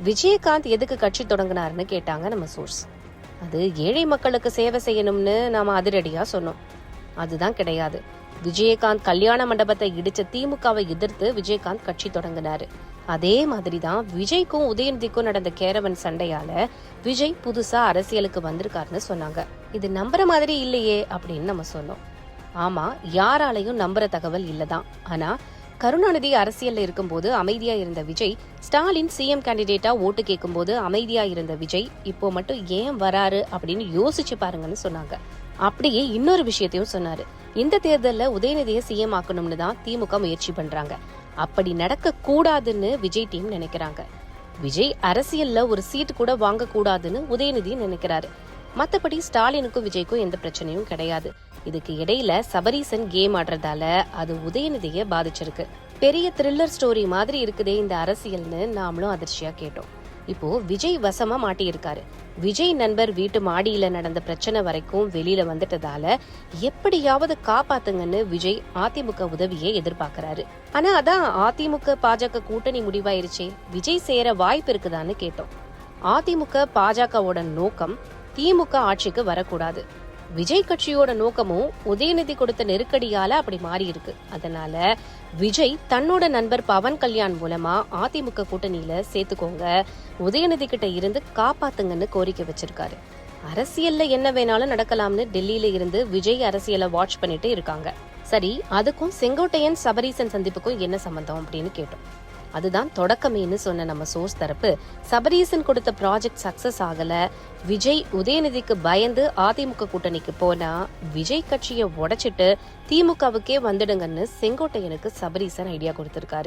விஜயகாந்த் எதுக்கு கட்சி தொடங்கினாருன்னு கேட்டாங்க நம்ம சோர்ஸ். அது ஏழை மக்களுக்கு சேவை செய்யணும்னு நாம அதிரடியா சொன்னோம். அதுதான் கிடையாது. விஜயகாந்த் கல்யாண மண்டபத்தை இடிச்ச திமுகவை எதிர்த்து விஜயகாந்த் கட்சி தொடங்கினாரு. அதே மாதிரிதான் விஜய்க்கும் உதயநிதிக்கும் நடந்த கேரவன் சண்டையால விஜய் புதுசா அரசியலுக்கு வந்திருக்காருன்னு சொன்னாங்க. இது நம்புற மாதிரி இல்லையே அப்படின்னு நம்ம சொன்னோம். ஆமா, யாராலையும் நம்புற தகவல் இல்லதான். ஆனா கருணாநிதி அரசியல்ல இருக்கும்போது அமைதியா இருந்த விஜய், ஸ்டாலின் சிஎம் கேண்டிடேட்டா ஓட்டு கேட்கும் போது அமைதியா இருந்த விஜய் இப்போ மட்டும் ஏன் வராரு அப்படின்னு யோசிச்சு பாருங்கன்னு சொன்னாங்க. அப்படியே இன்னொரு விஷயத்தையும் சொன்னாரு. இந்த தேர்தல்ல உதயநிதியை சிஎம் ஆக்கணும்னு தான் திமுக முயற்சி பண்றாங்க. அப்படி நடக்க கூடாதுன்னு விஜய் டீம் நினைக்கிறாங்க. விஜய் அரசியல்ல ஒரு சீட் கூட வாங்க கூடாதுன்னு உதயநிதி நினைக்கிறாரு. மத்தபடி ஸ்டாலினுக்கும் விஜய்க்கும் எந்த பிரச்சனையும் கிடையாது. இதுக்கு இடையில சபரீசன் கேம் ஆடுறதால அது உதயநிதியை பாதிச்சிருக்கு. பெரிய த்ரில்லர் ஸ்டோரி மாதிரி இருக்குதே இந்த அரசியல்னு நாமளும் அதிர்ச்சியா கேட்டோம். இப்போ விஜய் வசமா மாட்டி இருக்காரு. விஜய் நண்பர் வீட்டு மாடியில நடந்த பிரச்சனை வரைக்கும் வெளியில வந்துட்டதால எப்படியாவது காப்பாத்துங்கன்னு விஜய் அதிமுக உதவியை எதிர்பார்க்கிறாரு. ஆனா அதான் அதிமுக பாஜக கூட்டணி முடிவாயிருச்சே, விஜய் சேர வாய்ப்பு இருக்குதான்னு கேட்டோம். அதிமுக பாஜகவோட நோக்கம் திமுக ஆட்சிக்கு வரக்கூடாது. விஜய் கட்சியோட நோக்கமும் உதயநிதி கொடுத்த நெருக்கடியால அப்படி மாறி இருக்கு. அதனால விஜய் தன்னோட நண்பர் பவன் கல்யாண் மூலமா அதிமுக கூட்டணியில சேர்த்துக்கோங்க, உதயநிதி கிட்ட இருந்து காப்பாத்துங்கன்னு கோரிக்கை வச்சிருக்காரு. அரசியல்ல என்ன வேணாலும் நடக்கலாம்னு டெல்லியில இருந்து விஜய் அரசியலை வாட்ச் பண்ணிட்டு இருக்காங்க. சரி, அதுக்கும் செங்கோட்டையன் சபரீசன் சந்திப்புக்கும் என்ன சம்பந்தம் அப்படின்னு கேட்டோம். அதுதான் தொடக்கமேன்னு சொன்ன நம்ம சோர்ஸ் தரப்பு, சபரீசன் கொடுத்த ப்ராஜெக்ட் சக்சஸ் ஆகல, விஜய் உதயநிதிக்கு பயந்து அதிமுக கூட்டணிக்கு போனா விஜய் கட்சியை உடைச்சிட்டு திமுகவுக்கே வந்துடுங்கன்னு செங்கோட்டையனுக்கு சபரீசன் ஐடியா கொடுத்திருக்காரு.